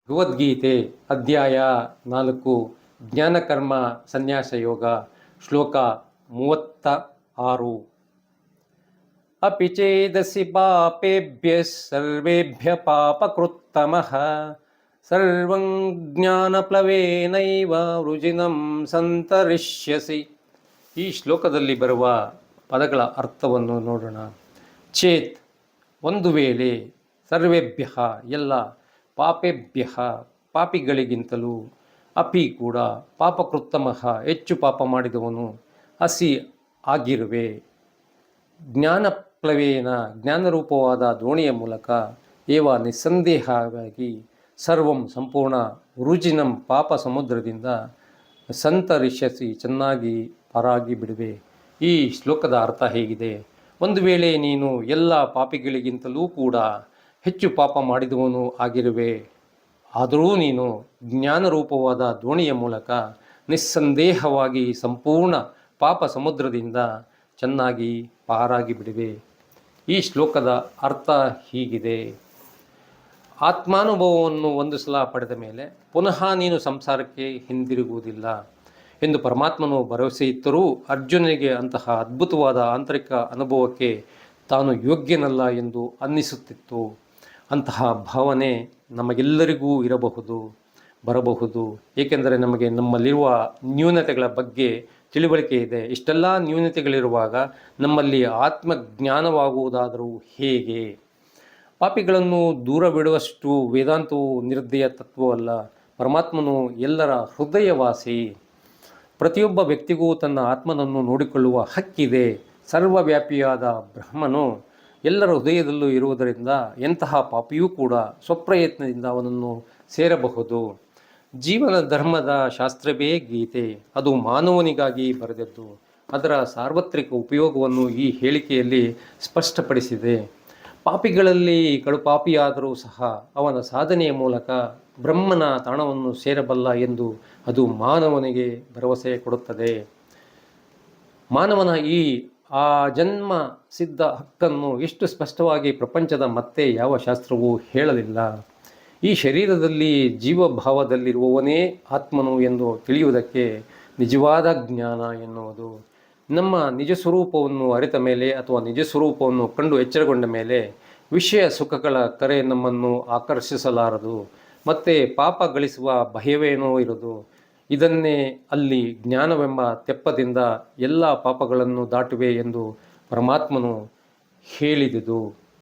ಭಗವದ್ಗೀತೆ ಅಧ್ಯಾಯ 4 ಜ್ಞಾನಕರ್ಮ ಸನ್ಯಾಸ ಯೋಗ ಶ್ಲೋಕ 36 ಅಪಿ ಚೇದಸಿ ಪಾಪೇಭ್ಯಃ ಸರ್ವೇಭ್ಯಃ ಪಾಪಕೃತ್ತಮಃ ಸರ್ವಂ ಜ್ಞಾನಪ್ಲವೇನೈವ ವೃಜಿನಂ ಸಂತರಿಷ್ಯಸಿ. ಈ ಶ್ಲೋಕದಲ್ಲಿ ಬರುವ ಪದಗಳ ಅರ್ಥವನ್ನು ನೋಡೋಣ. ಚೇತ್ ಒಂದು ವೇಳೆ, ಸರ್ವೇಭ್ಯ ಎಲ್ಲ, ಪಾಪೇಭ್ಯ ಪಾಪಿಗಳಿಗಿಂತಲೂ, ಅಪಿ ಕೂಡ ಪಾಪಕೃತ್ತಮಃ ಹೆಚ್ಚು ಪಾಪ ಮಾಡಿದವನು, ಅಸಿ ಆಗಿರುವೆ, ಜ್ಞಾನಪ್ಲವೇನ ಜ್ಞಾನರೂಪವಾದ ದೋಣಿಯ ಮೂಲಕ, ಏವ ನಿಸ್ಸಂದೇಹವಾಗಿ, ಸರ್ವಂ ಸಂಪೂರ್ಣ, ರುಜಿನಂ ಪಾಪ ಸಮುದ್ರದಿಂದ, ಸಂತರಿಷ್ಯಸಿ ಚೆನ್ನಾಗಿ ಪಾರಾಗಿ ಬಿಡುವೆ. ಈ ಶ್ಲೋಕದ ಅರ್ಥ ಹೇಗಿದೆ? ಒಂದು ವೇಳೆ ನೀನು ಎಲ್ಲ ಪಾಪಿಗಳಿಗಿಂತಲೂ ಕೂಡ ಹೆಚ್ಚು ಪಾಪ ಮಾಡಿದವನು ಆಗಿರುವೆ, ಆದರೂ ನೀನು ಜ್ಞಾನರೂಪವಾದ ದೋಣಿಯ ಮೂಲಕ ನಿಸ್ಸಂದೇಹವಾಗಿ ಸಂಪೂರ್ಣ ಪಾಪ ಸಮುದ್ರದಿಂದ ಚೆನ್ನಾಗಿ ಪಾರಾಗಿ ಬಿಡುವೆ. ಈ ಶ್ಲೋಕದ ಅರ್ಥ ಹೀಗಿದೆ: ಆತ್ಮಾನುಭವವನ್ನು ಒಂದು ಸಲ ಪಡೆದ ಮೇಲೆ ಪುನಃ ನೀನು ಸಂಸಾರಕ್ಕೆ ಹಿಂದಿರುಗುವುದಿಲ್ಲ ಎಂದು ಪರಮಾತ್ಮನು ಭರವಸೆ ಇದ್ದರೂ ಅರ್ಜುನನಿಗೆ ಅಂತಹ ಅದ್ಭುತವಾದ ಆಂತರಿಕ ಅನುಭವಕ್ಕೆ ತಾನು ಯೋಗ್ಯನಲ್ಲ ಎಂದು ಅನ್ನಿಸುತ್ತಿತ್ತು. ಅಂತಹ ಭಾವನೆ ನಮಗೆಲ್ಲರಿಗೂ ಬರಬಹುದು. ಏಕೆಂದರೆ ನಮಗೆ ನಮ್ಮಲ್ಲಿರುವ ನ್ಯೂನತೆಗಳ ಬಗ್ಗೆ ತಿಳುವಳಿಕೆ ಇದೆ. ಇಷ್ಟೆಲ್ಲ ನ್ಯೂನತೆಗಳಿರುವಾಗ ನಮ್ಮಲ್ಲಿ ಆತ್ಮಜ್ಞಾನವಾಗುವುದಾದರೂ ಹೇಗೆ? ಪಾಪಿಗಳನ್ನು ದೂರವಿಡುವಷ್ಟು ವೇದಾಂತವು ನಿರ್ದಯ ತತ್ವವಲ್ಲ. ಪರಮಾತ್ಮನು ಎಲ್ಲರ ಹೃದಯವಾಸಿ. ಪ್ರತಿಯೊಬ್ಬ ವ್ಯಕ್ತಿಗೂ ತನ್ನ ಆತ್ಮನನ್ನು ನೋಡಿಕೊಳ್ಳುವ ಹಕ್ಕಿದೆ. ಸರ್ವವ್ಯಾಪಿಯಾದ ಬ್ರಹ್ಮನು ಎಲ್ಲರ ಹೃದಯದಲ್ಲೂ ಇರುವುದರಿಂದ ಎಂತಹ ಪಾಪಿಯೂ ಕೂಡ ಸ್ವಪ್ರಯತ್ನದಿಂದ ಅವನನ್ನು ಸೇರಬಹುದು. ಜೀವನ ಧರ್ಮದ ಶಾಸ್ತ್ರವೇ ಗೀತೆ. ಅದು ಮಾನವನಿಗಾಗಿ ಬರೆದದ್ದು. ಅದರ ಸಾರ್ವತ್ರಿಕ ಉಪಯೋಗವನ್ನು ಈ ಹೇಳಿಕೆಯಲ್ಲಿ ಸ್ಪಷ್ಟಪಡಿಸಿದೆ. ಪಾಪಿಗಳಲ್ಲಿ ಕಡುಪಾಪಿಯಾದರೂ ಸಹ ಅವನ ಸಾಧನೆಯ ಮೂಲಕ ಬ್ರಹ್ಮನ ತಾಣವನ್ನು ಸೇರಬಲ್ಲ ಎಂದು ಅದು ಮಾನವನಿಗೆ ಭರವಸೆ ಕೊಡುತ್ತದೆ. ಮಾನವನ ಈ ಜನ್ಮ ಸಿದ್ಧ ಹಕ್ಕನ್ನು ಇಷ್ಟು ಸ್ಪಷ್ಟವಾಗಿ ಪ್ರಪಂಚದ ಮತ್ತೆ ಯಾವ ಶಾಸ್ತ್ರವೂ ಹೇಳಲಿಲ್ಲ. ಈ ಶರೀರದಲ್ಲಿ ಜೀವಭಾವದಲ್ಲಿರುವವನೇ ಆತ್ಮನು ಎಂದು ತಿಳಿಯುವುದಕ್ಕೆ ನಿಜವಾದ ಜ್ಞಾನ ಎನ್ನುವುದು. ನಮ್ಮ ನಿಜ ಸ್ವರೂಪವನ್ನು ಅರಿತ ಮೇಲೆ ಅಥವಾ ನಿಜ ಸ್ವರೂಪವನ್ನು ಕಂಡು ಎಚ್ಚರಗೊಂಡ ಮೇಲೆ ವಿಷಯ ಸುಖಗಳ ಕರೆ ನಮ್ಮನ್ನು ಆಕರ್ಷಿಸಲಾರದು. ಮತ್ತೆ ಪಾಪ ಗಳಿಸುವ ಭಯವೇನೋ ಇರದು. ಇದನ್ನೇ ಅಲ್ಲಿ ಜ್ಞಾನವೆಂಬ ತೆಪ್ಪದಿಂದ ಎಲ್ಲ ಪಾಪಗಳನ್ನು ದಾಟುವೆ ಎಂದು ಪರಮಾತ್ಮನು ಹೇಳಿದುದು.